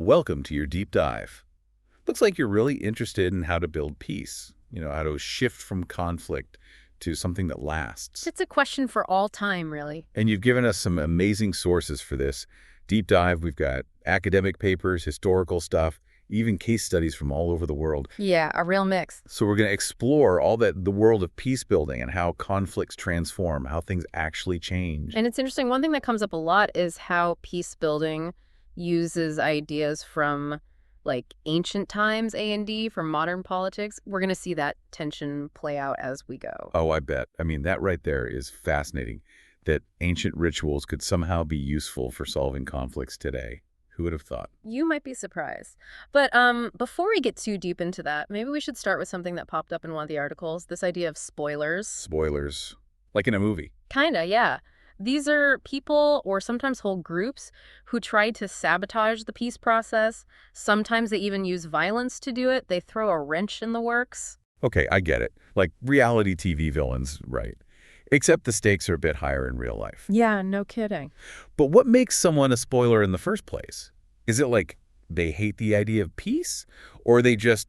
welcome to your deep dive. Looks like you're really interested in how to build peace, how to shift from conflict to something that lasts. It's a question for all time, really. And you've given us some amazing sources for this deep dive. We've got academic papers, historical stuff, even case studies from all over the world. Yeah, a real mix. So we're going to explore all the world of peace building and how conflicts transform, how things actually change. And it's interesting, one thing that comes up a lot is how peace building uses ideas from ancient times A&D for modern politics. We're going to see that tension play out as we go. Oh, I bet. I mean, that right there is fascinating, that ancient rituals could somehow be useful for solving conflicts today. Who would have thought? You might be surprised. But before we get too deep into that, maybe we should start with something that popped up in one of the articles, this idea of spoilers. Spoilers. Like in a movie. Kinda, yeah. These are people, or sometimes whole groups, who try to sabotage the peace process. Sometimes they even use violence to do it. They throw a wrench in the works. Okay, I get it. Like reality TV villains, right? Except the stakes are a bit higher in real life. Yeah, no kidding. But what makes someone a spoiler in the first place? Is it like they hate the idea of peace? Or are they just,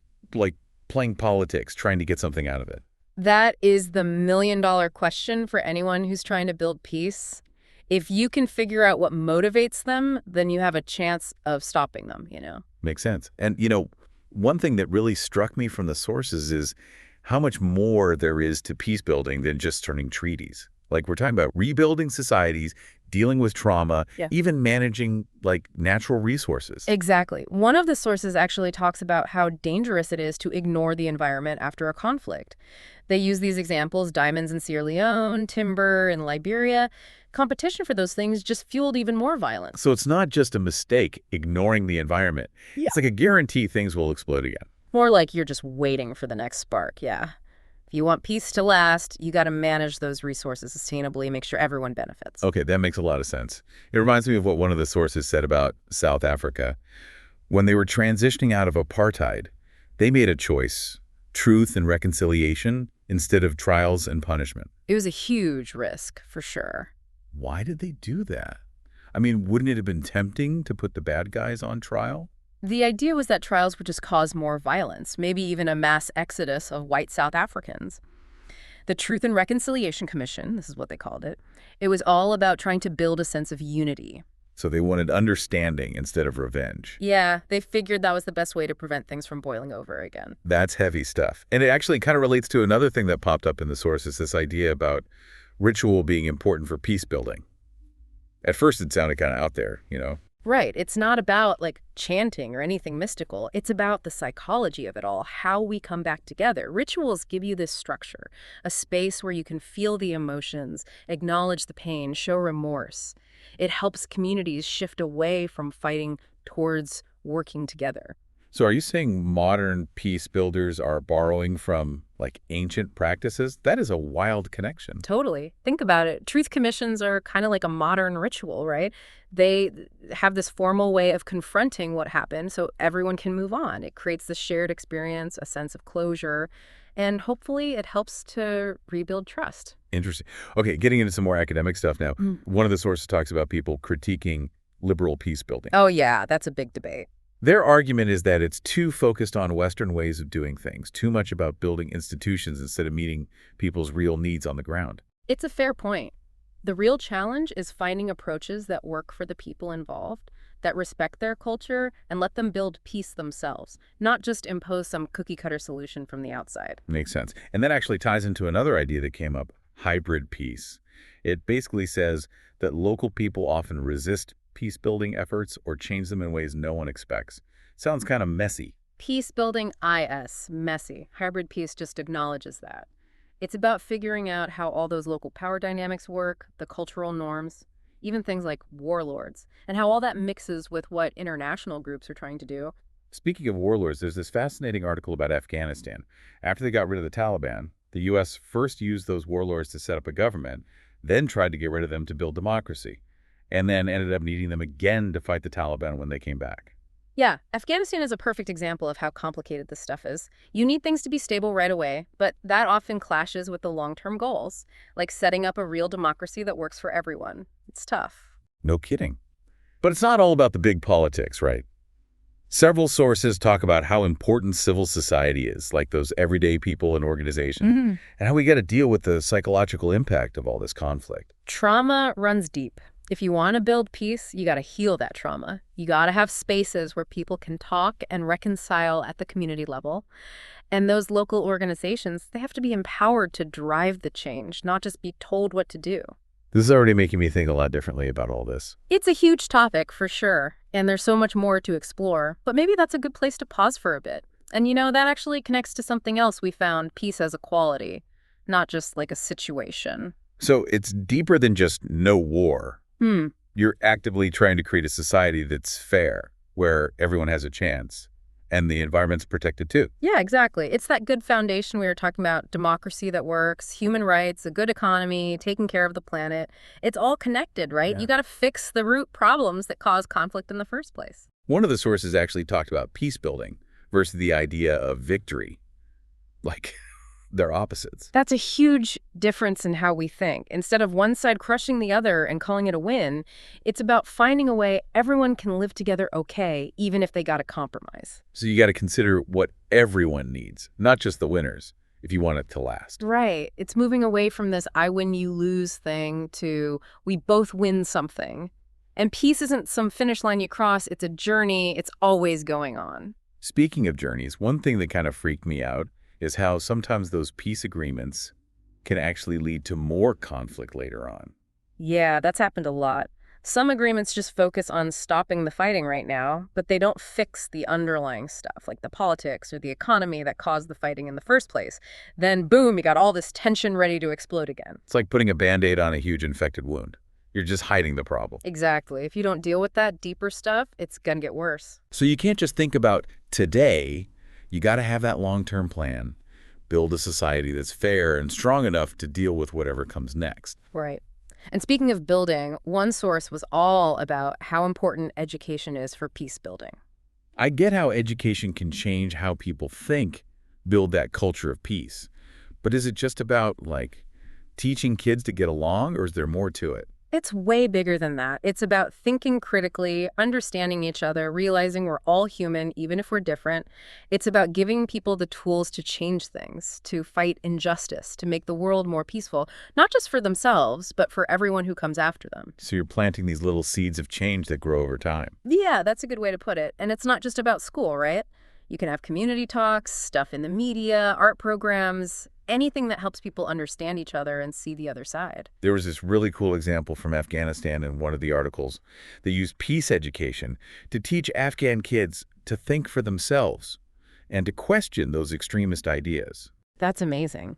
playing politics, trying to get something out of it? That is the million-dollar question for anyone who's trying to build peace. If you can figure out what motivates them, then you have a chance of stopping them, Makes sense. And, one thing that really struck me from the sources is how much more there is to peace building than just turning treaties. Like, we're talking about rebuilding societies, dealing with trauma, even managing, natural resources. Exactly. One of the sources actually talks about how dangerous it is to ignore the environment after a conflict. They use these examples, diamonds in Sierra Leone, timber in Liberia. Competition for those things just fueled even more violence. So it's not just a mistake ignoring the environment. Yeah. It's like a guarantee things will explode again. More like you're just waiting for the next spark, yeah. If you want peace to last, you got to manage those resources sustainably, make sure everyone benefits. Okay, that makes a lot of sense. It reminds me of what one of the sources said about South Africa. When they were transitioning out of apartheid, they made a choice, truth and reconciliation instead of trials and punishment. It was a huge risk, for sure. Why did they do that? I mean, wouldn't it have been tempting to put the bad guys on trial? The idea was that trials would just cause more violence, maybe even a mass exodus of white South Africans. The Truth and Reconciliation Commission, this is what they called it, it was all about trying to build a sense of unity. So they wanted understanding instead of revenge. Yeah, they figured that was the best way to prevent things from boiling over again. That's heavy stuff. And it actually kind of relates to another thing that popped up in the sources, this idea about ritual being important for peace building. At first it sounded kind of out there, Right. It's not about chanting or anything mystical. It's about the psychology of it all, how we come back together. Rituals give you this structure, a space where you can feel the emotions, acknowledge the pain, show remorse. It helps communities shift away from fighting towards working together. So are you saying modern peace builders are borrowing from ancient practices? That is a wild connection. Totally. Think about it. Truth commissions are kind of like a modern ritual, right? They have this formal way of confronting what happened so everyone can move on. It creates this shared experience, a sense of closure, and hopefully it helps to rebuild trust. Interesting. Okay, getting into some more academic stuff now. One of the sources talks about people critiquing liberal peace building. Oh, yeah, that's a big debate. Their argument is that it's too focused on Western ways of doing things, too much about building institutions instead of meeting people's real needs on the ground. It's a fair point. The real challenge is finding approaches that work for the people involved, that respect their culture, and let them build peace themselves, not just impose some cookie-cutter solution from the outside. Makes sense. And that actually ties into another idea that came up, hybrid peace. It basically says that local people often resist peace-building efforts or change them in ways no one expects. Sounds kind of messy. Peace-building IS, messy. Hybrid peace just acknowledges that. It's about figuring out how all those local power dynamics work, the cultural norms, even things like warlords, and how all that mixes with what international groups are trying to do. Speaking of warlords, there's this fascinating article about Afghanistan. After they got rid of the Taliban, the U.S. first used those warlords to set up a government, then tried to get rid of them to build democracy, and then ended up needing them again to fight the Taliban when they came back. Yeah, Afghanistan is a perfect example of how complicated this stuff is. You need things to be stable right away, but that often clashes with the long-term goals, like setting up a real democracy that works for everyone. It's tough. No kidding. But it's not all about the big politics, right? Several sources talk about how important civil society is, like those everyday people in organization, Mhm. and how we got to deal with the psychological impact of all this conflict. Trauma runs deep. If you want to build peace, you got to heal that trauma. You got to have spaces where people can talk and reconcile at the community level. And those local organizations, they have to be empowered to drive the change, not just be told what to do. This is already making me think a lot differently about all this. It's a huge topic for sure, and there's so much more to explore, but maybe that's a good place to pause for a bit. And that actually connects to something else we found, peace as a quality, not just like a situation. So it's deeper than just no war. Hmm. You're actively trying to create a society that's fair, where everyone has a chance, and the environment's protected too. Yeah, exactly. It's that good foundation we were talking about, democracy that works, human rights, a good economy, taking care of the planet. It's all connected, right? Yeah. You got to fix the root problems that cause conflict in the first place. One of the sources actually talked about peace building versus the idea of victory. Like, they're opposites. That's a huge difference in how we think. Instead of one side crushing the other and calling it a win, it's about finding a way everyone can live together okay, even if they got to compromise. So you got to consider what everyone needs, not just the winners, if you want it to last. Right. It's moving away from this I win, you lose thing to we both win something. And peace isn't some finish line you cross. It's a journey. It's always going on. Speaking of journeys, one thing that kind of freaked me out is how sometimes those peace agreements can actually lead to more conflict later on. Yeah, that's happened a lot. Some agreements just focus on stopping the fighting right now, but they don't fix the underlying stuff, like the politics or the economy that caused the fighting in the first place. Then, boom, you got all this tension ready to explode again. It's like putting a Band-Aid on a huge infected wound. You're just hiding the problem. Exactly. If you don't deal with that deeper stuff, it's gonna get worse. So you can't just think about today. You got to have that long-term plan, build a society that's fair and strong enough to deal with whatever comes next. Right. And speaking of building, one source was all about how important education is for peace building. I get how education can change how people think, build that culture of peace. But is it just about, like, teaching kids to get along, or is there more to it? It's way bigger than that. It's about thinking critically, understanding each other, realizing we're all human, even if we're different. It's about giving people the tools to change things, to fight injustice, to make the world more peaceful, not just for themselves, but for everyone who comes after them. So you're planting these little seeds of change that grow over time. Yeah, that's a good way to put it. And it's not just about school, right? You can have community talks, stuff in the media, art programs, anything that helps people understand each other and see the other side. There was this really cool example from Afghanistan in one of the articles that used peace education to teach Afghan kids to think for themselves and to question those extremist ideas. That's amazing.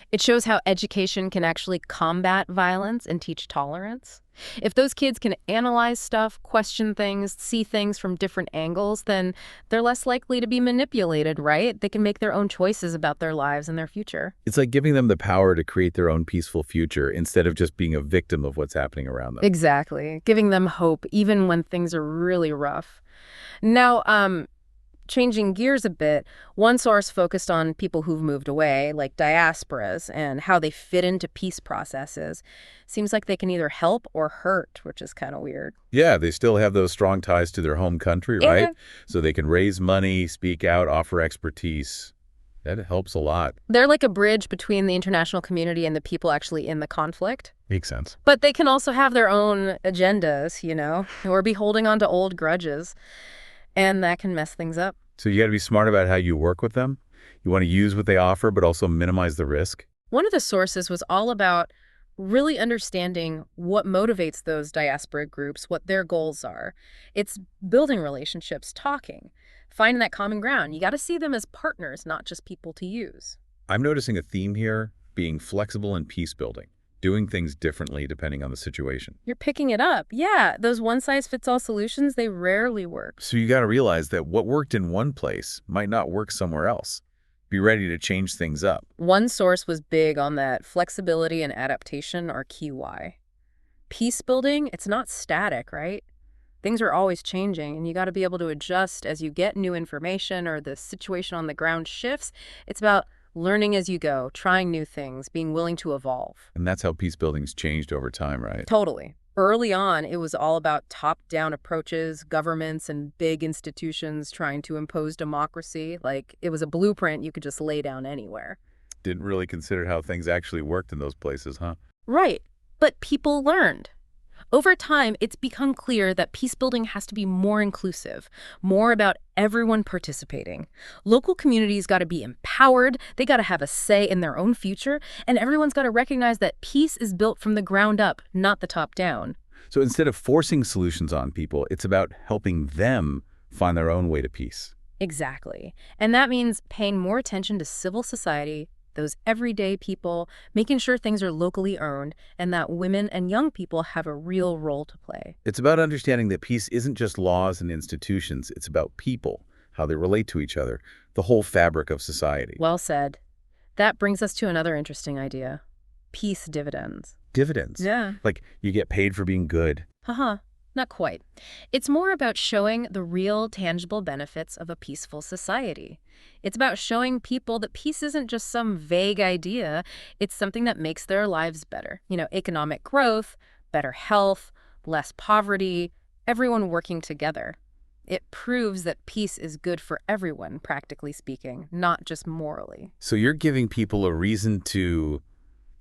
It shows how education can actually combat violence and teach tolerance. If those kids can analyze stuff, question things, see things from different angles, then they're less likely to be manipulated, right? They can make their own choices about their lives and their future. It's like giving them the power to create their own peaceful future instead of just being a victim of what's happening around them. Exactly. Giving them hope, even when things are really rough. Now, changing gears a bit, one source focused on people who've moved away, like diasporas, and how they fit into peace processes. Seems like they can either help or hurt, which is kind of weird. Yeah, they still have those strong ties to their home country, right? Yeah. So they can raise money, speak out, offer expertise. That helps a lot. They're like a bridge between the international community and the people actually in the conflict. Makes sense. But they can also have their own agendas, or be holding on to old grudges. And that can mess things up. So you got to be smart about how you work with them. You want to use what they offer, but also minimize the risk. One of the sources was all about really understanding what motivates those diaspora groups, what their goals are. It's building relationships, talking, finding that common ground. You got to see them as partners, not just people to use. I'm noticing a theme here, being flexible in peace building, doing things differently depending on the situation. You're picking it up. Yeah, those one-size-fits-all solutions, they rarely work. So you got to realize that what worked in one place might not work somewhere else. Be ready to change things up. One source was big on that flexibility and adaptation are key why. Peace building, it's not static, right? Things are always changing, and you got to be able to adjust as you get new information or the situation on the ground shifts. It's about learning as you go, trying new things, being willing to evolve. And that's how peace building's changed over time, right? Totally. Early on, it was all about top-down approaches, governments and big institutions trying to impose democracy. Like, it was a blueprint you could just lay down anywhere. Didn't really consider how things actually worked in those places, huh? Right. But people learned. Over time, it's become clear that peacebuilding has to be more inclusive, more about everyone participating. Local communities got to be empowered, they got to have a say in their own future, and everyone's got to recognize that peace is built from the ground up, not the top down. So instead of forcing solutions on people, it's about helping them find their own way to peace. Exactly. And that means paying more attention to civil society, those everyday people, making sure things are locally owned, and that women and young people have a real role to play. It's about understanding that peace isn't just laws and institutions, it's about people, how they relate to each other, the whole fabric of society. Well said. That brings us to another interesting idea. Peace dividends. Dividends. Yeah. Like you get paid for being good. Haha, not quite. It's more about showing the real, tangible benefits of a peaceful society. It's about showing people that peace isn't just some vague idea, it's something that makes their lives better. Economic growth, better health, less poverty, everyone working together. It proves that peace is good for everyone, practically speaking, not just morally. So you're giving people a reason to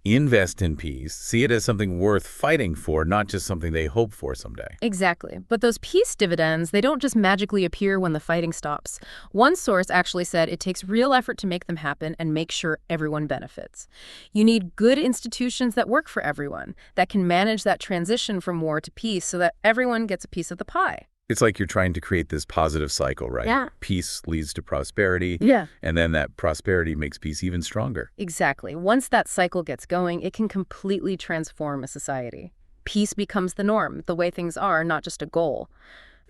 invest in peace, see it as something worth fighting for, not just something they hope for someday. Exactly. But those peace dividends, they don't just magically appear when the fighting stops. One source actually said it takes real effort to make them happen and make sure everyone benefits. You need good institutions that work for everyone, that can manage that transition from war to peace so that everyone gets a piece of the pie. It's like you're trying to create this positive cycle, right? Yeah. Peace leads to prosperity. Yeah. And then that prosperity makes peace even stronger. Exactly. Once that cycle gets going, it can completely transform a society. Peace becomes the norm, the way things are, not just a goal.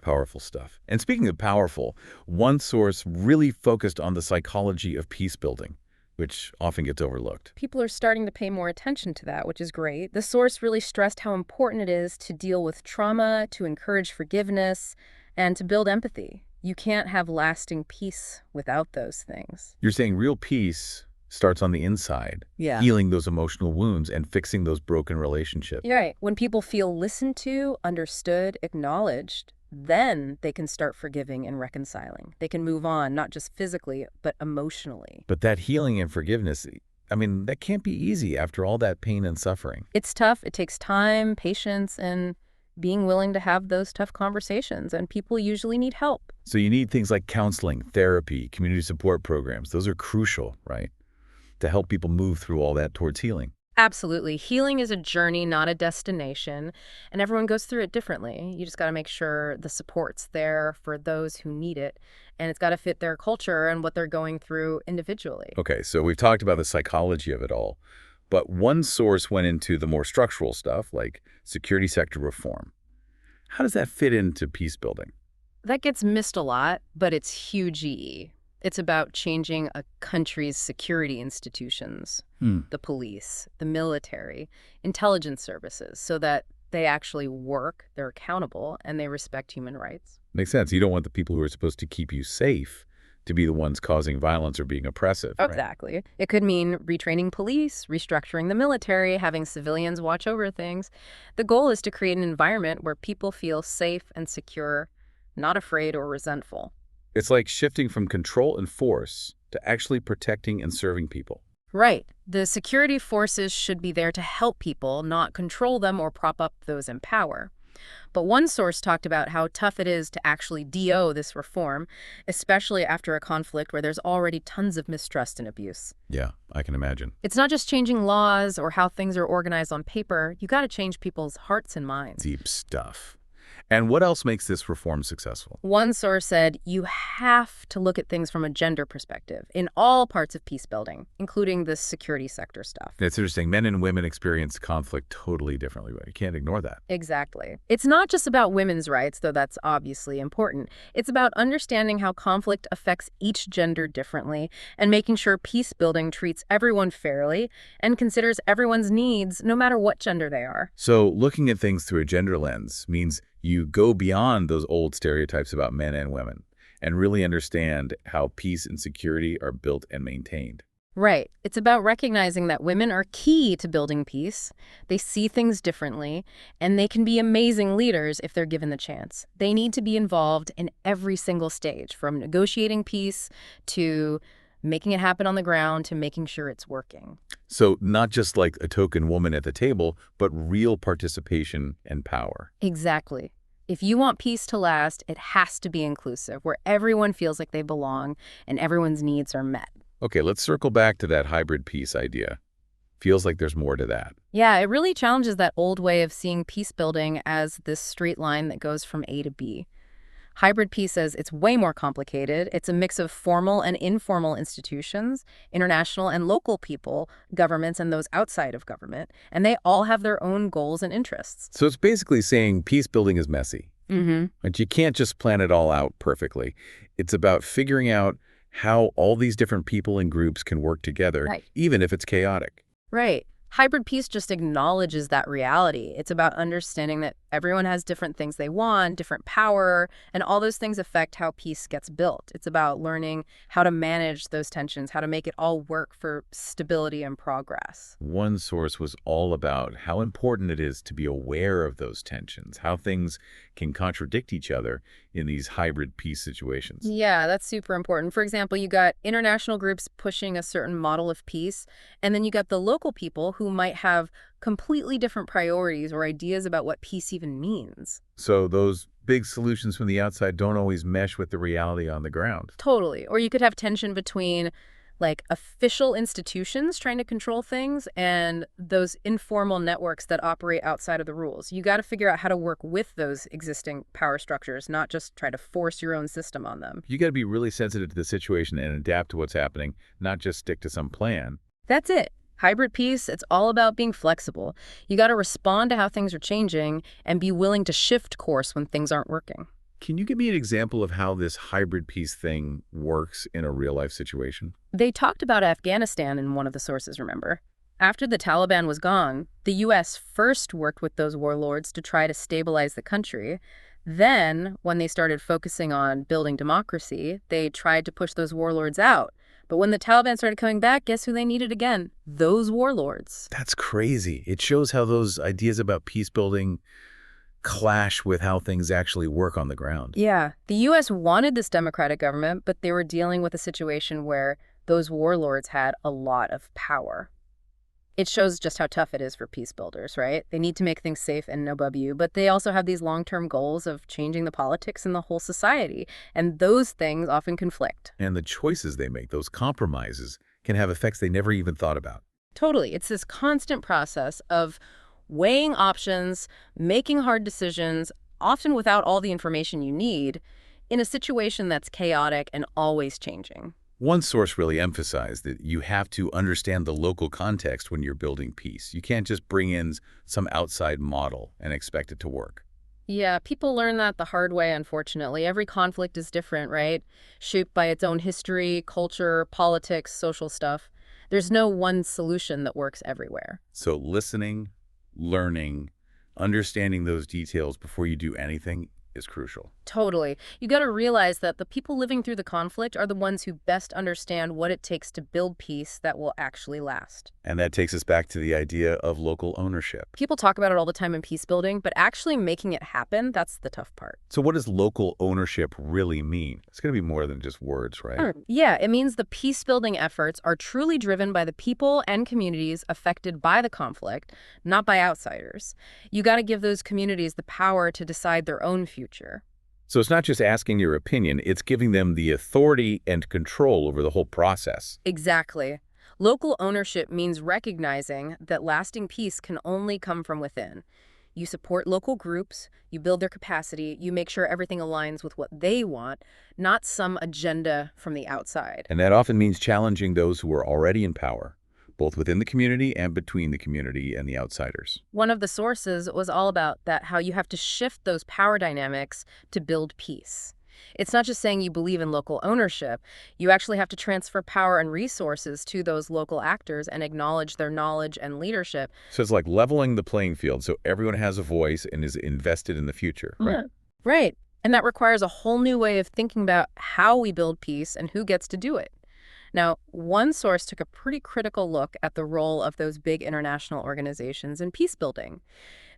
Powerful stuff. And speaking of powerful, one source really focused on the psychology of peace building, which often gets overlooked. People are starting to pay more attention to that, which is great. The source really stressed how important it is to deal with trauma, to encourage forgiveness, and to build empathy. You can't have lasting peace without those things. You're saying real peace starts on the inside, Yeah. healing those emotional wounds and fixing those broken relationships. You're right. When people feel listened to, understood, acknowledged, then they can start forgiving and reconciling. They can move on, not just physically, but emotionally. But that healing and forgiveness, I mean, that can't be easy after all that pain and suffering. It's tough. It takes time, patience, and being willing to have those tough conversations. And people usually need help. So you need things like counseling, therapy, community support programs. Those are crucial, right? To help people move through all that towards healing. Absolutely. Healing is a journey, not a destination, and everyone goes through it differently. You just got to make sure the support's there for those who need it, and it's got to fit their culture and what they're going through individually. Okay, so we've talked about the psychology of it all, but one source went into the more structural stuff, like security sector reform. How does that fit into peace building? That gets missed a lot, but it's huge EE. It's about changing a country's security institutions, the police, the military, intelligence services, so that they actually work, they're accountable, and they respect human rights. Makes sense. You don't want the people who are supposed to keep you safe to be the ones causing violence or being oppressive. Right? Exactly. It could mean retraining police, restructuring the military, having civilians watch over things. The goal is to create an environment where people feel safe and secure, not afraid or resentful. It's like shifting from control and force to actually protecting and serving people. Right. The security forces should be there to help people, not control them or prop up those in power. But one source talked about how tough it is to actually DO this reform, especially after a conflict where there's already tons of mistrust and abuse. Yeah, I can imagine. It's not just changing laws or how things are organized on paper. You got to change people's hearts and minds. Deep stuff. And what else makes this reform successful? One source said you have to look at things from a gender perspective in all parts of peace building, including the security sector stuff. It's interesting. Men and women experience conflict totally differently. You can't ignore that. Exactly. It's not just about women's rights, though that's obviously important. It's about understanding how conflict affects each gender differently and making sure peace building treats everyone fairly and considers everyone's needs, no matter what gender they are. So looking at things through a gender lens means you go beyond those old stereotypes about men and women and really understand how peace and security are built and maintained. Right. It's about recognizing that women are key to building peace. They see things differently, and they can be amazing leaders if they're given the chance. They need to be involved in every single stage, from negotiating peace to making it happen on the ground to making sure it's working. So not just like a token woman at the table, but real participation and power. Exactly. If you want peace to last, it has to be inclusive, where everyone feels like they belong and everyone's needs are met. Okay, let's circle back to that hybrid peace idea. Feels like there's more to that. Yeah, it really challenges that old way of seeing peace building as this straight line that goes from A to B. Hybrid peace says it's way more complicated. It's a mix of formal and informal institutions, international and local people, governments, and those outside of government, and they all have their own goals and interests. So it's basically saying peace building is messy. Mm-hmm. But you can't just plan it all out perfectly. It's about figuring out how all these different people and groups can work together, Right. even if it's chaotic. Right. Hybrid peace just acknowledges that reality. It's about understanding that everyone has different things they want, different power, and all those things affect how peace gets built. It's about learning how to manage those tensions, how to make it all work for stability and progress. One source was all about how important it is to be aware of those tensions, how things can contradict each other in these hybrid peace situations. Yeah, that's super important. For example, you got international groups pushing a certain model of peace, and then you got the local people who might have completely different priorities or ideas about what peace even means. So those big solutions from the outside don't always mesh with the reality on the ground. Totally. Or you could have tension between like official institutions trying to control things and those informal networks that operate outside of the rules. You got to figure out how to work with those existing power structures, not just try to force your own system on them. You got to be really sensitive to the situation and adapt to what's happening, not just stick to some plan. That's it. Hybrid peace, it's all about being flexible. You got to respond to how things are changing and be willing to shift course when things aren't working. Can you give me an example of how this hybrid peace thing works in a real-life situation? They talked about Afghanistan in one of the sources, remember? After the Taliban was gone, the U.S. first worked with those warlords to try to stabilize the country. Then, when they started focusing on building democracy, they tried to push those warlords out. But when the Taliban started coming back, guess who they needed again? Those warlords. That's crazy. It shows how those ideas about peace building clash with how things actually work on the ground. Yeah, the U.S. wanted this democratic government, but they were dealing with a situation where those warlords had a lot of power. It shows just how tough it is for peace builders, right? They need to make things safe and no bubble, but they also have these long-term goals of changing the politics in the whole society, and those things often conflict. And the choices they make, those compromises, can have effects they never even thought about. Totally. It's this constant process of weighing options, making hard decisions, often without all the information you need, in a situation that's chaotic and always changing. One source really emphasized that you have to understand the local context when you're building peace. You can't just bring in some outside model and expect it to work. Yeah, people learn that the hard way, unfortunately. Every conflict is different, right? Shaped by its own history, culture, politics, social stuff. There's no one solution that works everywhere. So listening, learning, understanding those details before you do anything is crucial. Totally. You got to realize that the people living through the conflict are the ones who best understand what it takes to build peace that will actually last. And that takes us back to the idea of local ownership. People talk about it all the time in peace building, but actually making it happen, that's the tough part. So what does local ownership really mean? It's going to be more than just words, right? Yeah, it means the peace building efforts are truly driven by the people and communities affected by the conflict, not by outsiders. You got to give those communities the power to decide their own future. So it's not just asking your opinion, it's giving them the authority and control over the whole process. Exactly. Local ownership means recognizing that lasting peace can only come from within. You support local groups, you build their capacity, you make sure everything aligns with what they want, not some agenda from the outside. And that often means challenging those who are already in power, both within the community and between the community and the outsiders. One of the sources was all about that, how you have to shift those power dynamics to build peace. It's not just saying you believe in local ownership. You actually have to transfer power and resources to those local actors and acknowledge their knowledge and leadership. So it's like leveling the playing field so everyone has a voice and is invested in the future, right? Yeah. Right. And that requires a whole new way of thinking about how we build peace and who gets to do it. Now, one source took a pretty critical look at the role of those big international organizations in peace building.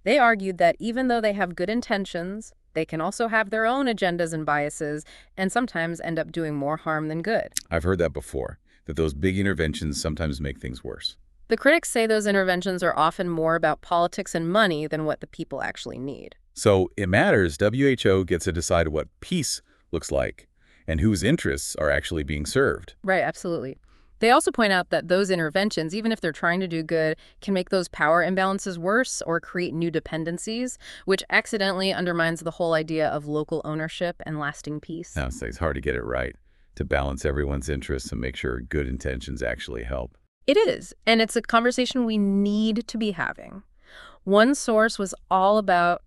They argued that even though they have good intentions, they can also have their own agendas and biases, and sometimes end up doing more harm than good. I've heard that before, that those big interventions sometimes make things worse. The critics say those interventions are often more about politics and money than what the people actually need. So it matters. WHO gets to decide what peace looks like and whose interests are actually being served. Right, absolutely. They also point out that those interventions, even if they're trying to do good, can make those power imbalances worse or create new dependencies, which accidentally undermines the whole idea of local ownership and lasting peace. Now, it's hard to get it right, to balance everyone's interests and make sure good intentions actually help. It is, and it's a conversation we need to be having. One source was all about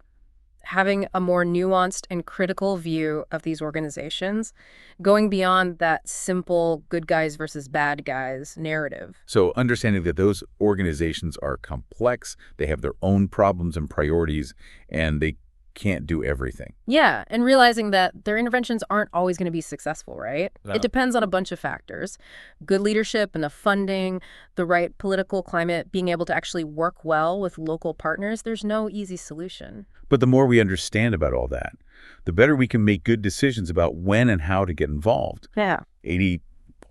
having a more nuanced and critical view of these organizations, going beyond that simple good guys versus bad guys narrative. So understanding that those organizations are complex, they have their own problems and priorities, and they can't do everything. Yeah, and realizing that their interventions aren't always going to be successful, right? No. It depends on a bunch of factors. Good leadership, enough funding, the right political climate, being able to actually work well with local partners. There's no easy solution. But the more we understand about all that, the better we can make good decisions about when and how to get involved. Yeah. 80,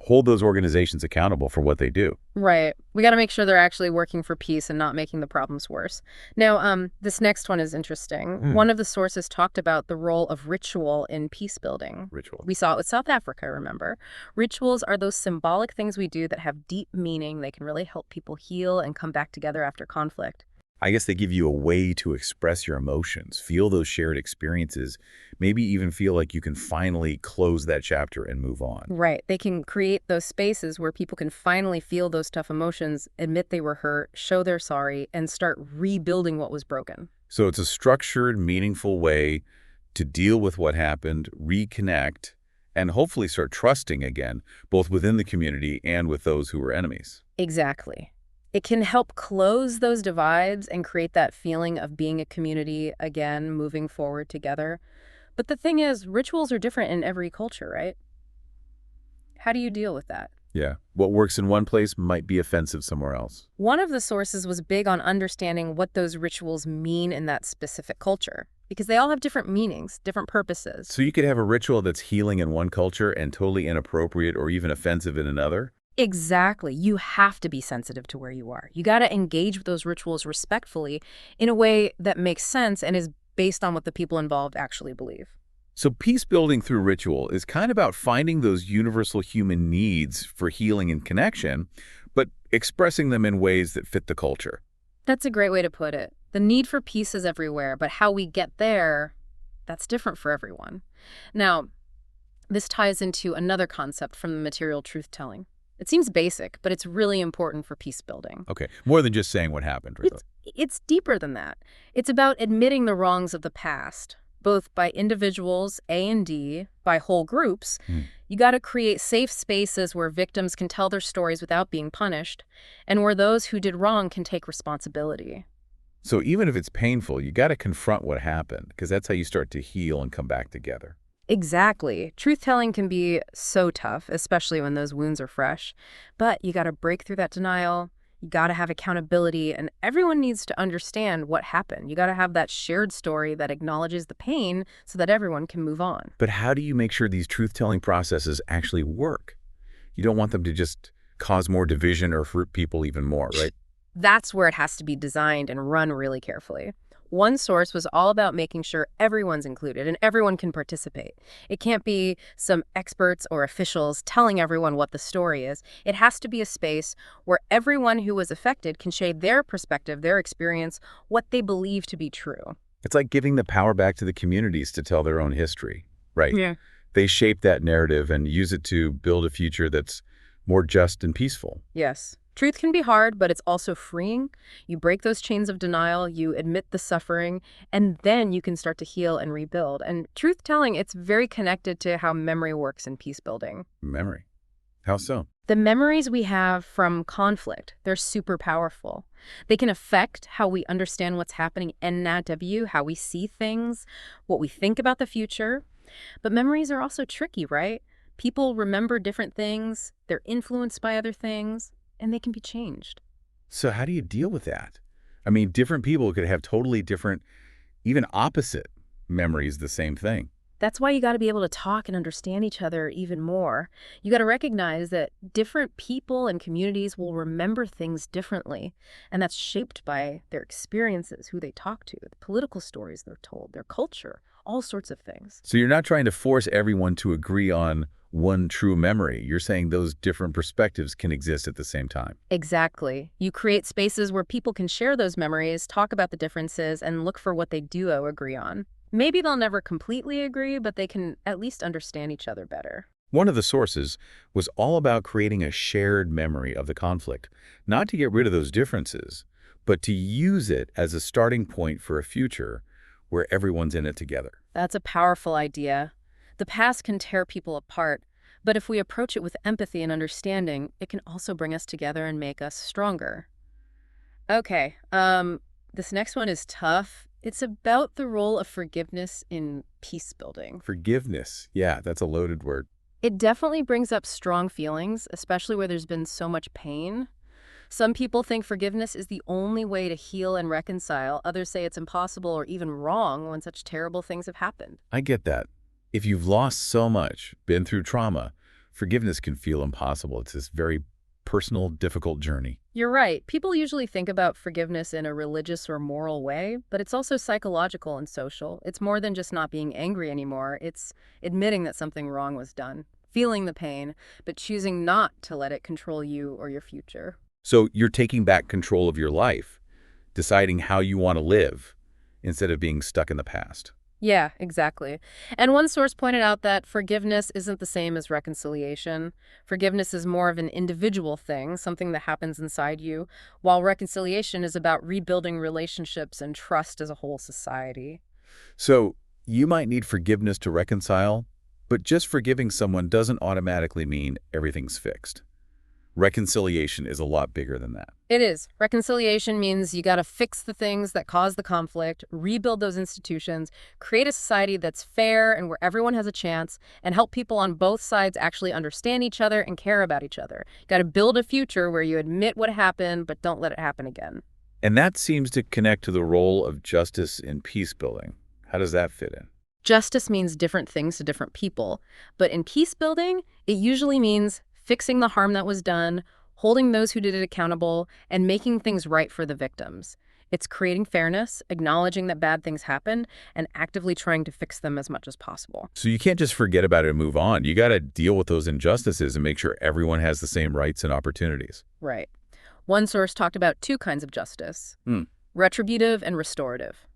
hold those organizations accountable for what they do. Right. We got to make sure they're actually working for peace and not making the problems worse. Now, this next one is interesting. One of the sources talked about the role of ritual in peace building. Ritual. We saw it with South Africa, remember? Rituals are those symbolic things we do that have deep meaning. They can really help people heal and come back together after conflict. I guess they give you a way to express your emotions, feel those shared experiences, maybe even feel like you can finally close that chapter and move on. Right. They can create those spaces where people can finally feel those tough emotions, admit they were hurt, show they're sorry, and start rebuilding what was broken. So it's a structured, meaningful way to deal with what happened, reconnect, and hopefully start trusting again, both within the community and with those who were enemies. Exactly. It can help close those divides and create that feeling of being a community again, moving forward together. But the thing is, rituals are different in every culture, right? How do you deal with that? Yeah. What works in one place might be offensive somewhere else. One of the sources was big on understanding what those rituals mean in that specific culture, because they all have different meanings, different purposes. So you could have a ritual that's healing in one culture and totally inappropriate or even offensive in another. Exactly. You have to be sensitive to where you are. You got to engage with those rituals respectfully in a way that makes sense and is based on what the people involved actually believe. So peace building through ritual is kind of about finding those universal human needs for healing and connection, but expressing them in ways that fit the culture. That's a great way to put it. The need for peace is everywhere, but how we get there, that's different for everyone. Now, this ties into another concept from the material truth-telling. It seems basic, but it's really important for peace building. Okay, more than just saying what happened. It's deeper than that. It's about admitting the wrongs of the past, both by individuals, A and D, by whole groups. You got to create safe spaces where victims can tell their stories without being punished, and where those who did wrong can take responsibility. So even if it's painful, you got to confront what happened, because that's how you start to heal and come back together. Exactly. Truth-telling can be so tough, especially when those wounds are fresh. But you got to break through that denial. You got to have accountability, and everyone needs to understand what happened. You got to have that shared story that acknowledges the pain so that everyone can move on. But how do you make sure these truth-telling processes actually work? You don't want them to just cause more division or hurt people even more, right? That's where it has to be designed and run really carefully. One source was all about making sure everyone's included and everyone can participate. It can't be some experts or officials telling everyone what the story is. It has to be a space where everyone who was affected can share their perspective, their experience, what they believe to be true. It's like giving the power back to the communities to tell their own history, right? Yeah. They shape that narrative and use it to build a future that's more just and peaceful. Yes. Truth can be hard, but it's also freeing. You break those chains of denial, you admit the suffering, and then you can start to heal and rebuild. And truth-telling, it's very connected to how memory works in peace building. Memory. How so? The memories we have from conflict, they're super powerful. They can affect how we understand what's happening NNAW, how we see things, what we think about the future. But memories are also tricky, right? People remember different things, they're influenced by other things, and they can be changed. So how do you deal with that? I mean, different people could have totally different, even opposite memories, the same thing. That's why you got to be able to talk and understand each other even more. You got to recognize that different people and communities will remember things differently, and that's shaped by their experiences, who they talk to, the political stories they're told, their culture, all sorts of things. So you're not trying to force everyone to agree on one true memory. You're saying those different perspectives can exist at the same time. Exactly. You create spaces where people can share those memories, talk about the differences, and look for what they do agree on. Maybe they'll never completely agree, but they can at least understand each other better. One of the sources was all about creating a shared memory of the conflict, not to get rid of those differences, but to use it as a starting point for a future where everyone's in it together. That's a powerful idea. The past can tear people apart, but if we approach it with empathy and understanding, it can also bring us together and make us stronger. Okay, this next one is tough. It's about the role of forgiveness in peace building. Forgiveness. Yeah, that's a loaded word. It definitely brings up strong feelings, especially where there's been so much pain. Some people think forgiveness is the only way to heal and reconcile. Others say it's impossible or even wrong when such terrible things have happened. I get that. If you've lost so much, been through trauma, forgiveness can feel impossible. It's this very personal, difficult journey. You're right. People usually think about forgiveness in a religious or moral way, but it's also psychological and social. It's more than just not being angry anymore. It's admitting that something wrong was done, feeling the pain, but choosing not to let it control you or your future. So you're taking back control of your life, deciding how you want to live instead of being stuck in the past. Yeah, exactly. And one source pointed out that forgiveness isn't the same as reconciliation. Forgiveness is more of an individual thing, something that happens inside you, while reconciliation is about rebuilding relationships and trust as a whole society. So you might need forgiveness to reconcile, but just forgiving someone doesn't automatically mean everything's fixed. Reconciliation is a lot bigger than that. It is. Reconciliation means you got to fix the things that cause the conflict, rebuild those institutions, create a society that's fair and where everyone has a chance, and help people on both sides actually understand each other and care about each other. Got to build a future where you admit what happened, but don't let it happen again. And that seems to connect to the role of justice in peace building. How does that fit in? Justice means different things to different people, but in peace building, it usually means fixing the harm that was done, holding those who did it accountable, and making things right for the victims. It's creating fairness, acknowledging that bad things happen, and actively trying to fix them as much as possible. So you can't just forget about it and move on. You got to deal with those injustices and make sure everyone has the same rights and opportunities. Right. One source talked about two kinds of justice, retributive and restorative.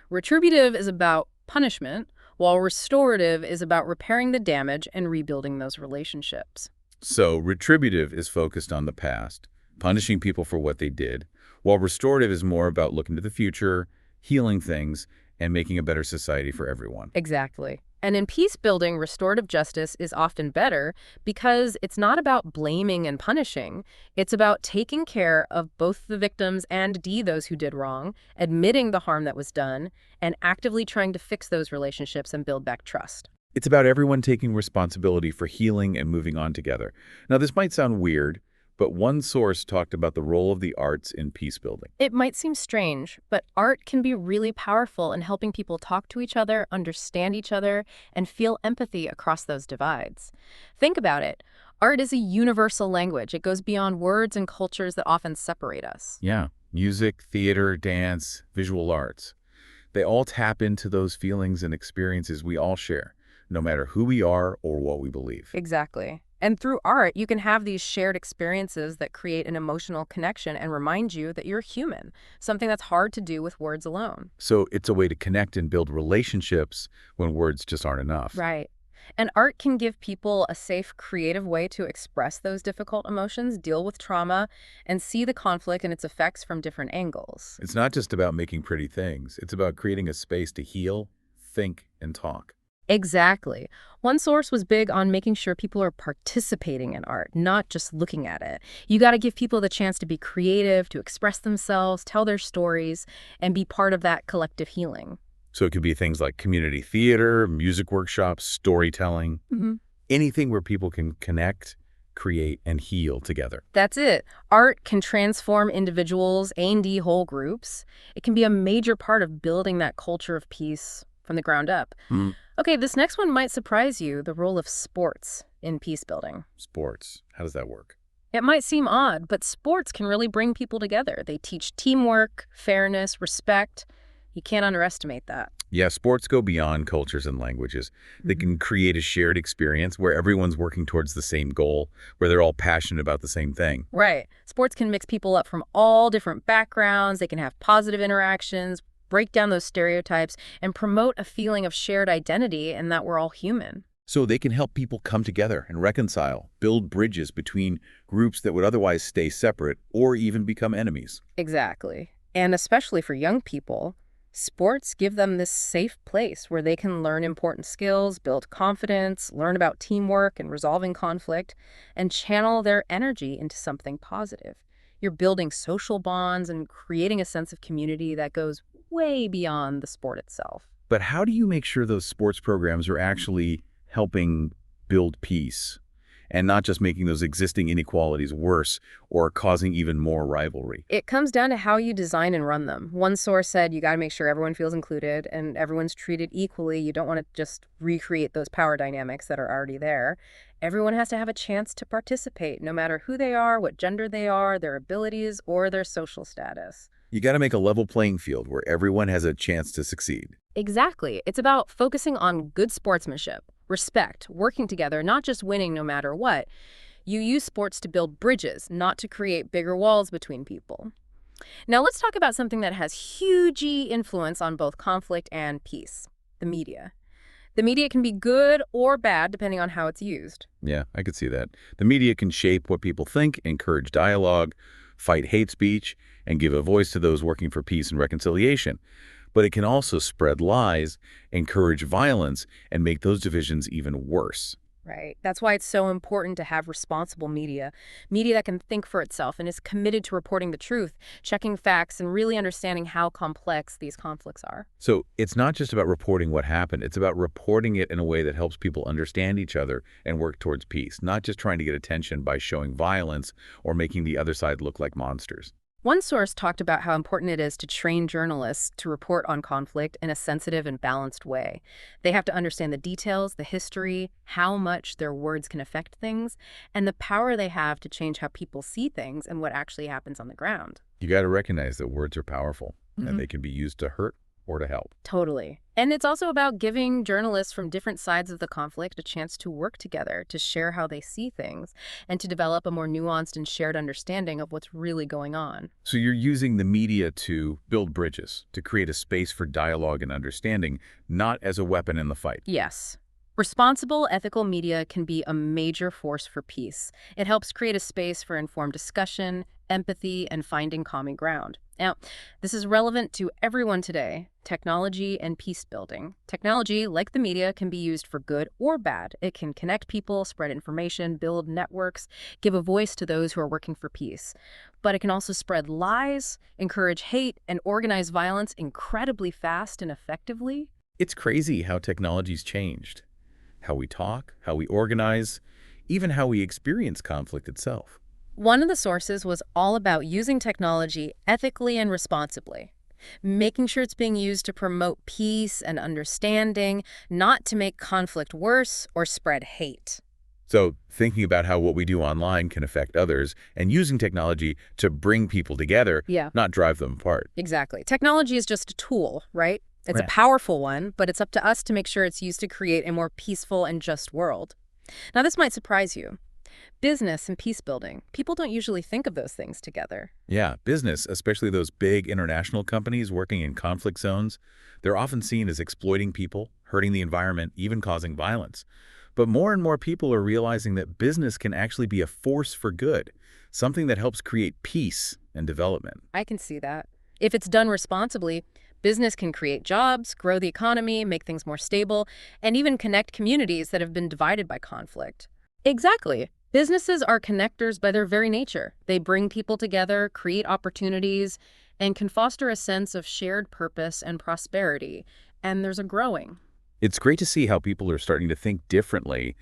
Retributive is about punishment, while restorative is about repairing the damage and rebuilding those relationships. So retributive is focused on the past, punishing people for what they did, while restorative is more about looking to the future, healing things, and making a better society for everyone. Exactly. And in peace building, restorative justice is often better because it's not about blaming and punishing. It's about taking care of both the victims and those who did wrong, admitting the harm that was done, and actively trying to fix those relationships and build back trust. It's about everyone taking responsibility for healing and moving on together. Now, this might sound weird, but one source talked about the role of the arts in peace building. It might seem strange, but art can be really powerful in helping people talk to each other, understand each other, and feel empathy across those divides. Think about it. Art is a universal language. It goes beyond words and cultures that often separate us. Yeah, music, theater, dance, visual arts. They all tap into those feelings and experiences we all share, no matter who we are or what we believe. Exactly. And through art, you can have these shared experiences that create an emotional connection and remind you that you're human, something that's hard to do with words alone. So it's a way to connect and build relationships when words just aren't enough. Right. And art can give people a safe, creative way to express those difficult emotions, deal with trauma, and see the conflict and its effects from different angles. It's not just about making pretty things. It's about creating a space to heal, think, and talk. Exactly. One source was big on making sure people are participating in art, not just looking at it. You got to give people the chance to be creative, to express themselves, tell their stories, and be part of that collective healing. So it could be things like community theater, music workshops, storytelling. Anything where people can connect, create, and heal together. That's it. Art can transform individuals and whole groups. It can be a major part of building that culture of peace from the ground up. Mm. Okay, this next one might surprise you, the role of sports in peace building. Sports. How does that work? It might seem odd, but sports can really bring people together. They teach teamwork, fairness, respect. You can't underestimate that. Yeah, sports go beyond cultures and languages. They Mhm. can create a shared experience where everyone's working towards the same goal, where they're all passionate about the same thing. Right. Sports can mix people up from all different backgrounds. They can have positive interactions, break down those stereotypes, and promote a feeling of shared identity and that we're all human. So they can help people come together and reconcile, build bridges between groups that would otherwise stay separate or even become enemies. Exactly. And especially for young people, sports give them this safe place where they can learn important skills, build confidence, learn about teamwork and resolving conflict, and channel their energy into something positive. You're building social bonds and creating a sense of community that goes way beyond the sport itself. But how do you make sure those sports programs are actually helping build peace and not just making those existing inequalities worse or causing even more rivalry? It comes down to how you design and run them. One source said you got to make sure everyone feels included and everyone's treated equally. You don't want to just recreate those power dynamics that are already there. Everyone has to have a chance to participate, no matter who they are, what gender they are, their abilities, or their social status. You got to make a level playing field where everyone has a chance to succeed. Exactly. It's about focusing on good sportsmanship, respect, working together, not just winning no matter what. You use sports to build bridges, not to create bigger walls between people. Now let's talk about something that has huge influence on both conflict and peace, the media. The media can be good or bad depending on how it's used. Yeah, I could see that. The media can shape what people think, encourage dialogue, fight hate speech, and give a voice to those working for peace and reconciliation. But it can also spread lies, encourage violence, and make those divisions even worse. Right. That's why it's so important to have responsible media, media that can think for itself and is committed to reporting the truth, checking facts, and really understanding how complex these conflicts are. So it's not just about reporting what happened. It's about reporting it in a way that helps people understand each other and work towards peace, not just trying to get attention by showing violence or making the other side look like monsters. One source talked about how important it is to train journalists to report on conflict in a sensitive and balanced way. They have to understand the details, the history, how much their words can affect things, and the power they have to change how people see things and what actually happens on the ground. You got to recognize that words are powerful and they can be used to hurt or to help. Totally. And it's also about giving journalists from different sides of the conflict a chance to work together, to share how they see things, and to develop a more nuanced and shared understanding of what's really going on. So you're using the media to build bridges, to create a space for dialogue and understanding, not as a weapon in the fight. Yes. Responsible, ethical media can be a major force for peace. It helps create a space for informed discussion, empathy, and finding common ground. Now, this is relevant to everyone today, technology and peace building. Technology, like the media, can be used for good or bad. It can connect people, spread information, build networks, give a voice to those who are working for peace. But it can also spread lies, encourage hate, and organize violence incredibly fast and effectively. It's crazy how technology's changed. How we talk, how we organize, even how we experience conflict itself. One of the sources was all about using technology ethically and responsibly, making sure it's being used to promote peace and understanding, not to make conflict worse or spread hate. So thinking about how what we do online can affect others and using technology to bring people together, Yeah, not drive them apart. exactly. Technology is just a tool, right? It's a Right. powerful one, but it's up to us to make sure it's used to create a more peaceful and just world. Now, this might surprise you. Business and peace building, people don't usually think of those things together. Yeah, business, especially those big international companies working in conflict zones, they're often seen as exploiting people, hurting the environment, even causing violence. But more and more people are realizing that business can actually be a force for good, something that helps create peace and development. I can see that. If it's done responsibly, business can create jobs, grow the economy, make things more stable, and even connect communities that have been divided by conflict. Exactly. Businesses are connectors by their very nature. They bring people together, create opportunities, and can foster a sense of shared purpose and prosperity. And there's a growing. It's great to see how people are starting to think differently,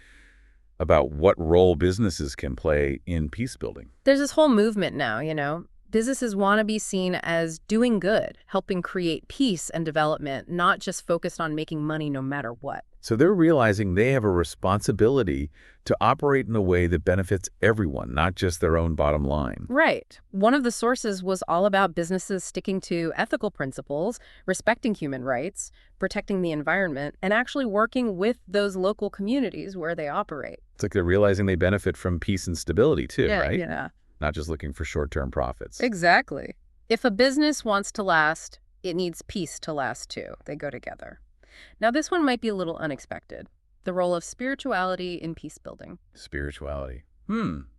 about what role businesses can play in peace building. There's this whole movement now, you know. Businesses want to be seen as doing good, helping create peace and development, not just focused on making money no matter what. So they're realizing they have a responsibility to operate in a way that benefits everyone, not just their own bottom line. Right. One of the sources was all about businesses sticking to ethical principles, respecting human rights, protecting the environment, and actually working with those local communities where they operate. It's like they're realizing they benefit from peace and stability too, Yeah, right? yeah. Not just looking for short-term profits. Exactly. If a business wants to last, it needs peace to last too. They go together. Now, this one might be a little unexpected. The role of spirituality in peace building. Spirituality.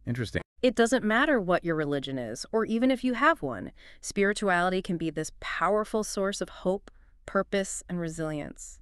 Interesting. It doesn't matter what your religion is, or even if you have one. Spirituality can be this powerful source of hope, purpose, and resilience,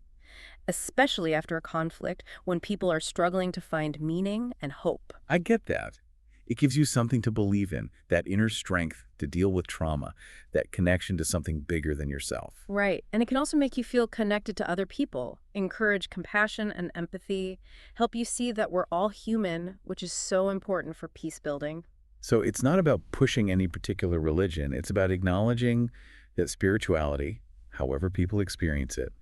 especially after a conflict when people are struggling to find meaning and hope. I get that. It gives you something to believe in, that inner strength to deal with trauma, that connection to something bigger than yourself. Right. And it can also make you feel connected to other people, encourage compassion and empathy, help you see that we're all human, which is so important for peace building. So it's not about pushing any particular religion. It's about acknowledging that spirituality, however people experience it,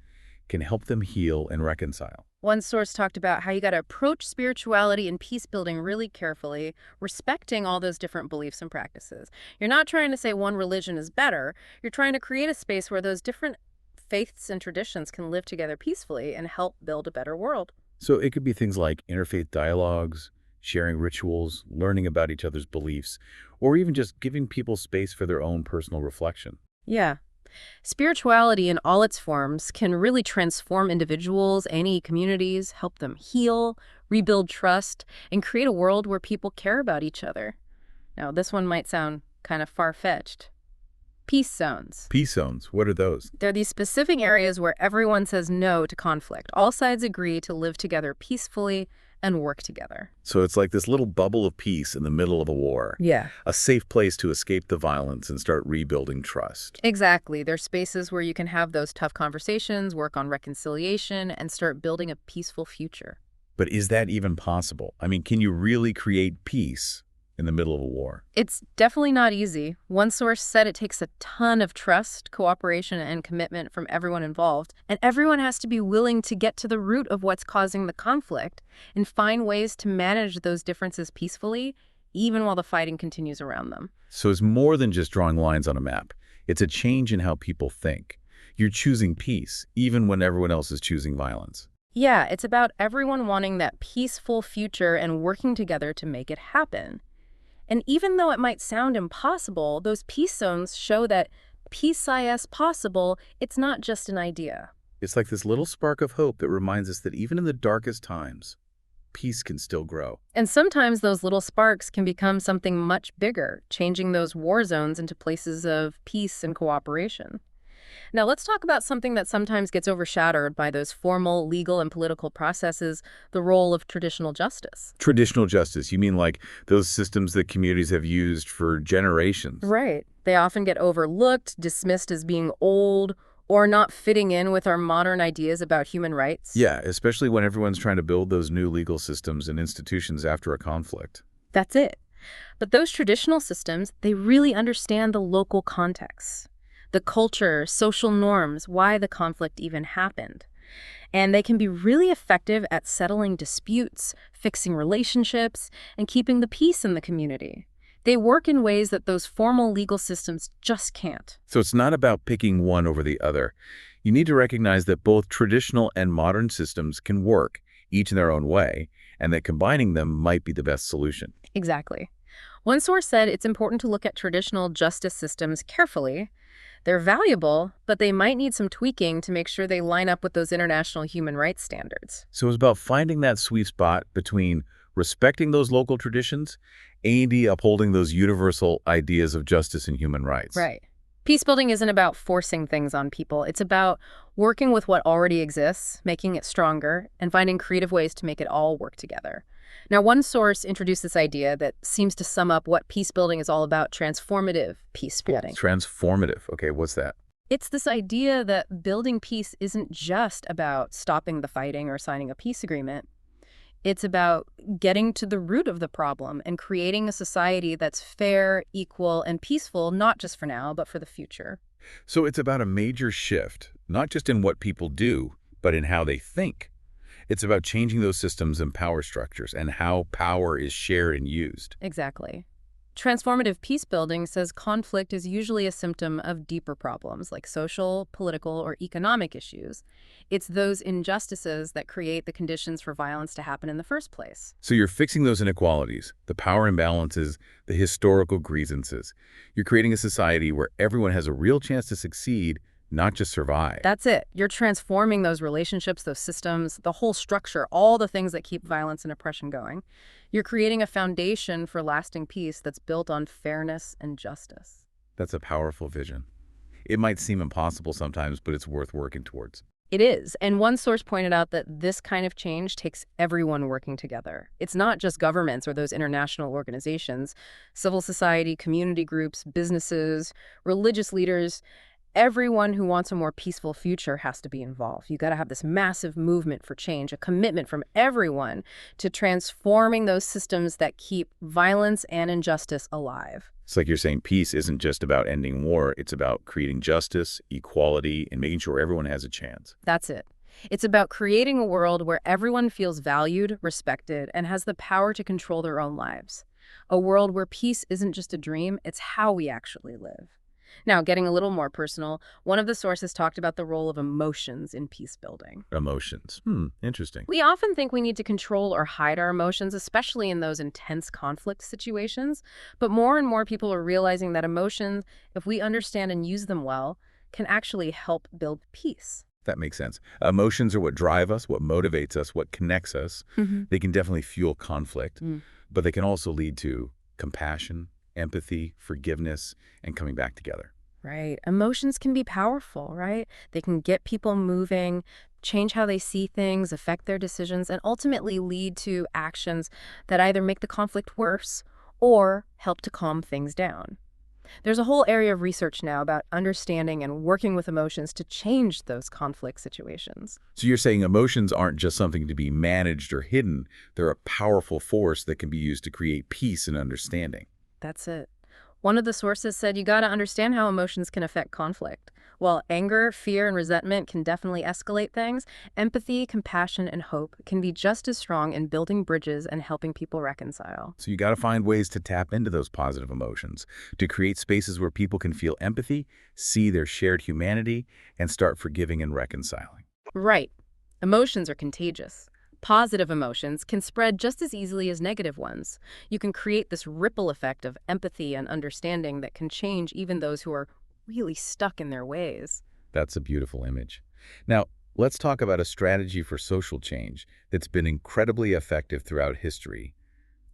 can help them heal and reconcile. One source talked about how you got to approach spirituality and peace building really carefully, respecting all those different beliefs and practices. You're not trying to say one religion is better. You're trying to create a space where those different faiths and traditions can live together peacefully and help build a better world. So it could be things like interfaith dialogues, sharing rituals, learning about each other's beliefs, or even just giving people space for their own personal reflection. Yeah. Spirituality in all its forms can really transform individuals, any communities, help them heal, rebuild trust, and create a world where people care about each other. Now, this one might sound kind of far-fetched. Peace zones. Peace zones, what are those? They're these specific areas where everyone says no to conflict. All sides agree to live together peacefully and work together. So it's like this little bubble of peace in the middle of a war. Yeah. A safe place to escape the violence and start rebuilding trust. Exactly. They're spaces where you can have those tough conversations, work on reconciliation, and start building a peaceful future. But is that even possible? I mean, can you really create peace in the middle of a war? It's definitely not easy. One source said it takes a ton of trust, cooperation, and commitment from everyone involved, and everyone has to be willing to get to the root of what's causing the conflict and find ways to manage those differences peacefully, even while the fighting continues around them. So it's more than just drawing lines on a map. It's a change in how people think. You're choosing peace, even when everyone else is choosing violence. Yeah, it's about everyone wanting that peaceful future and working together to make it happen. And even though it might sound impossible, those peace zones show that peace is possible. It's not just an idea. It's like this little spark of hope that reminds us that even in the darkest times, peace can still grow. And sometimes those little sparks can become something much bigger, changing those war zones into places of peace and cooperation. Now, let's talk about something that sometimes gets overshadowed by those formal legal and political processes, the role of traditional justice. Traditional justice, you mean like those systems that communities have used for generations? Right. They often get overlooked, dismissed as being old, or not fitting in with our modern ideas about human rights. Yeah, especially when everyone's trying to build those new legal systems and institutions after a conflict. That's it. But those traditional systems, they really understand the local context, the culture, social norms, why the conflict even happened. And they can be really effective at settling disputes, fixing relationships, and keeping the peace in the community. They work in ways that those formal legal systems just can't. So it's not about picking one over the other. You need to recognize that both traditional and modern systems can work, each in their own way, and that combining them might be the best solution. Exactly. One source said it's important to look at traditional justice systems carefully. They're valuable, but they might need some tweaking to make sure they line up with those international human rights standards. So it's about finding that sweet spot between respecting those local traditions and upholding those universal ideas of justice and human rights. Right. Peacebuilding isn't about forcing things on people. It's about working with what already exists, making it stronger, and finding creative ways to make it all work together. Now, one source introduced this idea that seems to sum up what peacebuilding is all about: transformative peacebuilding. Transformative. Okay, what's that? It's this idea that building peace isn't just about stopping the fighting or signing a peace agreement. It's about getting to the root of the problem and creating a society that's fair, equal, and peaceful, not just for now, but for the future. So it's about a major shift, not just in what people do, but in how they think. It's about changing those systems and power structures and how power is shared and used. Exactly. Transformative peace building says conflict is usually a symptom of deeper problems like social, political, or economic issues. It's those injustices that create the conditions for violence to happen in the first place. So you're fixing those inequalities, the power imbalances, the historical grievances. You're creating a society where everyone has a real chance to succeed, not just survive. That's it. You're transforming those relationships, those systems, the whole structure, all the things that keep violence and oppression going. You're creating a foundation for lasting peace that's built on fairness and justice. That's a powerful vision. It might seem impossible sometimes, but it's worth working towards. It is. And one source pointed out that this kind of change takes everyone working together. It's not just governments or those international organizations. Civil society, community groups, businesses, religious leaders, everyone who wants a more peaceful future has to be involved. You got to have this massive movement for change, a commitment from everyone to transforming those systems that keep violence and injustice alive. It's like you're saying peace isn't just about ending war, it's about creating justice, equality, and making sure everyone has a chance. That's it. It's about creating a world where everyone feels valued, respected, and has the power to control their own lives. A world where peace isn't just a dream, it's how we actually live. Now, getting a little more personal, one of the sources talked about the role of emotions in peace building. Emotions. Interesting. We often think we need to control or hide our emotions, especially in those intense conflict situations. But more and more people are realizing that emotions, if we understand and use them well, can actually help build peace. That makes sense. Emotions are what drive us, what motivates us, what connects us. They can definitely fuel conflict, but they can also lead to compassion, empathy, forgiveness, and coming back together. Right. Emotions can be powerful, right? They can get people moving, change how they see things, affect their decisions, and ultimately lead to actions that either make the conflict worse or help to calm things down. There's a whole area of research now about understanding and working with emotions to change those conflict situations. So you're saying emotions aren't just something to be managed or hidden. They're a powerful force that can be used to create peace and understanding. That's it. One of the sources said you got to understand how emotions can affect conflict. While anger, fear, and resentment can definitely escalate things, empathy, compassion, and hope can be just as strong in building bridges and helping people reconcile. So you got to find ways to tap into those positive emotions, to create spaces where people can feel empathy, see their shared humanity, and start forgiving and reconciling. Right. Emotions are contagious. Positive emotions can spread just as easily as negative ones. You can create this ripple effect of empathy and understanding that can change even those who are really stuck in their ways. That's a beautiful image. Now, let's talk about a strategy for social change that's been incredibly effective throughout history: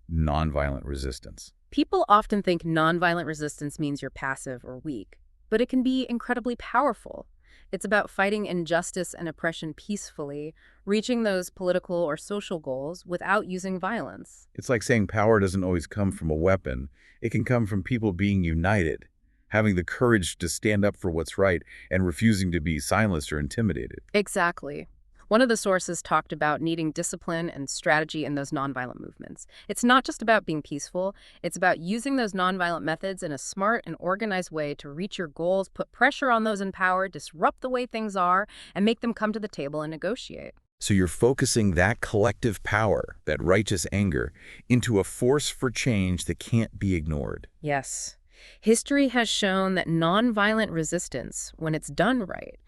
nonviolent resistance. People often think nonviolent resistance means you're passive or weak, but it can be incredibly powerful. It's about fighting injustice and oppression peacefully, reaching those political or social goals without using violence. It's like saying power doesn't always come from a weapon. It can come from people being united, having the courage to stand up for what's right and refusing to be silenced or intimidated. Exactly. One of the sources talked about needing discipline and strategy in those nonviolent movements. It's not just about being peaceful, it's about using those nonviolent methods in a smart and organized way to reach your goals, put pressure on those in power, disrupt the way things are, and make them come to the table and negotiate. So you're focusing that collective power, that righteous anger, into a force for change that can't be ignored. Yes. History has shown that nonviolent resistance, when it's done right,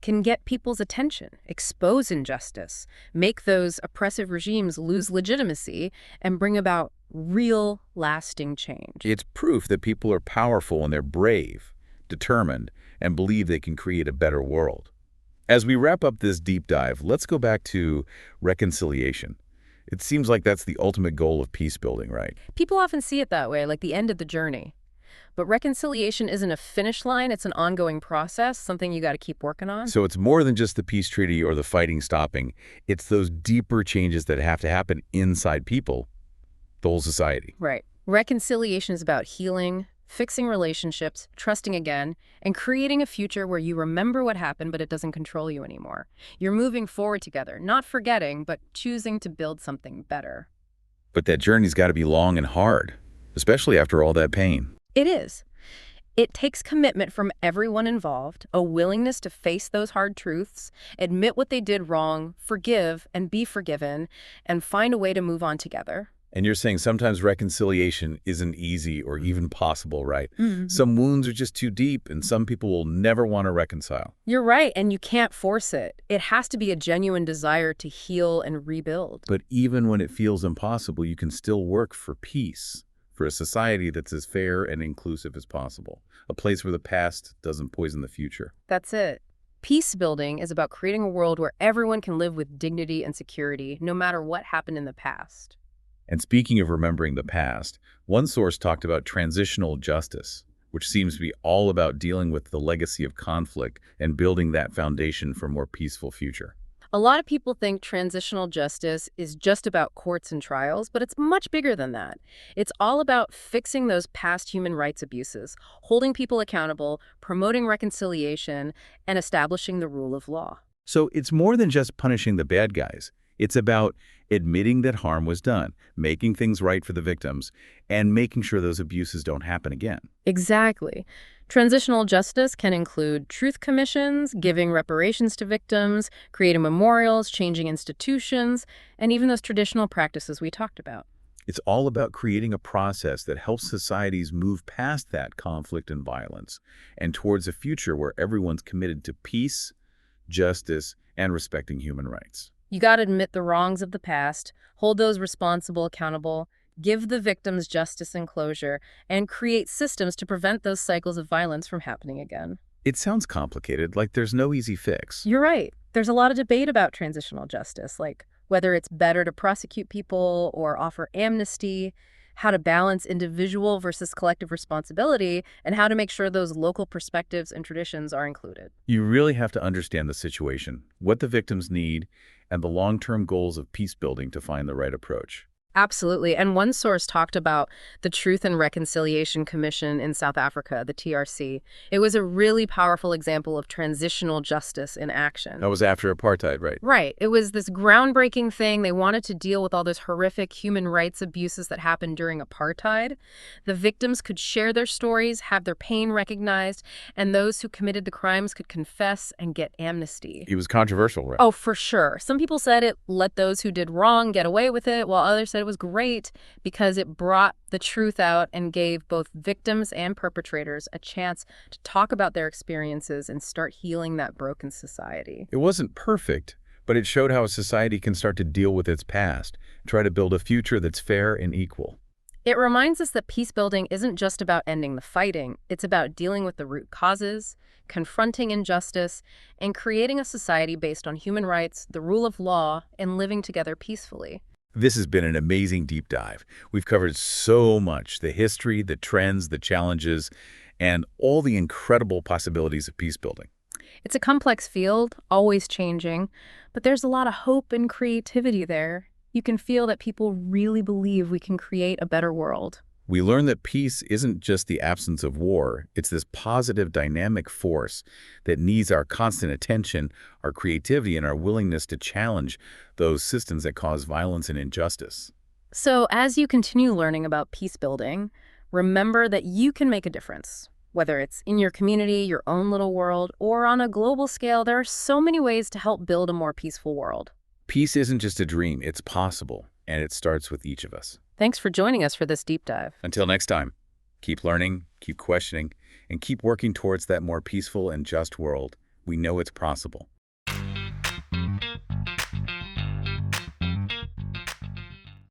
can get people's attention, expose injustice, make those oppressive regimes lose legitimacy, and bring about real, lasting change. It's proof that people are powerful when they're brave, determined, and believe they can create a better world. As we wrap up this deep dive, let's go back to reconciliation. It seems like that's the ultimate goal of peace building, right? People often see it that way, like the end of the journey. But reconciliation isn't a finish line, it's an ongoing process, something you got to keep working on. So it's more than just the peace treaty or the fighting stopping. It's those deeper changes that have to happen inside people, the whole society. Right. Reconciliation is about healing, fixing relationships, trusting again, and creating a future where you remember what happened but it doesn't control you anymore. You're moving forward together, not forgetting, but choosing to build something better. But that journey's got to be long and hard, especially after all that pain. It is. It takes commitment from everyone involved, a willingness to face those hard truths, admit what they did wrong, forgive and be forgiven, and find a way to move on together. And you're saying sometimes reconciliation isn't easy or even possible, right? Mhm. Some wounds are just too deep, and some people will never want to reconcile. You're right, and you can't force it. It has to be a genuine desire to heal and rebuild. But even when it feels impossible, you can still work for peace, for a society that's as fair and inclusive as possible, a place where the past doesn't poison the future. That's it. Peace building is about creating a world where everyone can live with dignity and security, no matter what happened in the past. And speaking of remembering the past, one source talked about transitional justice, which seems to be all about dealing with the legacy of conflict and building that foundation for a more peaceful future. A lot of people think transitional justice is just about courts and trials, but it's much bigger than that. It's all about fixing those past human rights abuses, holding people accountable, promoting reconciliation, and establishing the rule of law. So it's more than just punishing the bad guys. It's about admitting that harm was done, making things right for the victims, and making sure those abuses don't happen again. Exactly. Transitional justice can include truth commissions, giving reparations to victims, creating memorials, changing institutions, and even those traditional practices we talked about. It's all about creating a process that helps societies move past that conflict and violence and towards a future where everyone's committed to peace, justice, and respecting human rights. You got to admit the wrongs of the past, hold those responsible accountable, give the victims justice and closure, and create systems to prevent those cycles of violence from happening again. It sounds complicated, like there's no easy fix. You're right. There's a lot of debate about transitional justice, like whether it's better to prosecute people or offer amnesty, how to balance individual versus collective responsibility, and how to make sure those local perspectives and traditions are included. You really have to understand the situation, what the victims need, and the long-term goals of peace building to find the right approach. Absolutely. And one source talked about the Truth and Reconciliation Commission in South Africa, the TRC. It was a really powerful example of transitional justice in action. That was after apartheid, right? Right. It was this groundbreaking thing. They wanted to deal with all those horrific human rights abuses that happened during apartheid. The victims could share their stories, have their pain recognized, and those who committed the crimes could confess and get amnesty. It was controversial, right? Oh, for sure. Some people said it let those who did wrong get away with it, while others said it was great because it brought the truth out and gave both victims and perpetrators a chance to talk about their experiences and start healing that broken society. It wasn't perfect, but it showed how a society can start to deal with its past, try to build a future that's fair and equal. It reminds us that peace building isn't just about ending the fighting. It's about dealing with the root causes, confronting injustice, and creating a society based on human rights, the rule of law, and living together peacefully. This has been an amazing deep dive. We've covered so much, the history, the trends, the challenges, and all the incredible possibilities of peace building. It's a complex field, always changing, but there's a lot of hope and creativity there. You can feel that people really believe we can create a better world. We learn that peace isn't just the absence of war. It's this positive, dynamic force that needs our constant attention, our creativity, and our willingness to challenge those systems that cause violence and injustice. So as you continue learning about peace building, remember that you can make a difference. Whether it's in your community, your own little world, or on a global scale, there are so many ways to help build a more peaceful world. Peace isn't just a dream, it's possible, and it starts with each of us. Thanks for joining us for this deep dive. Until next time, keep learning, keep questioning, and keep working towards that more peaceful and just world. We know it's possible.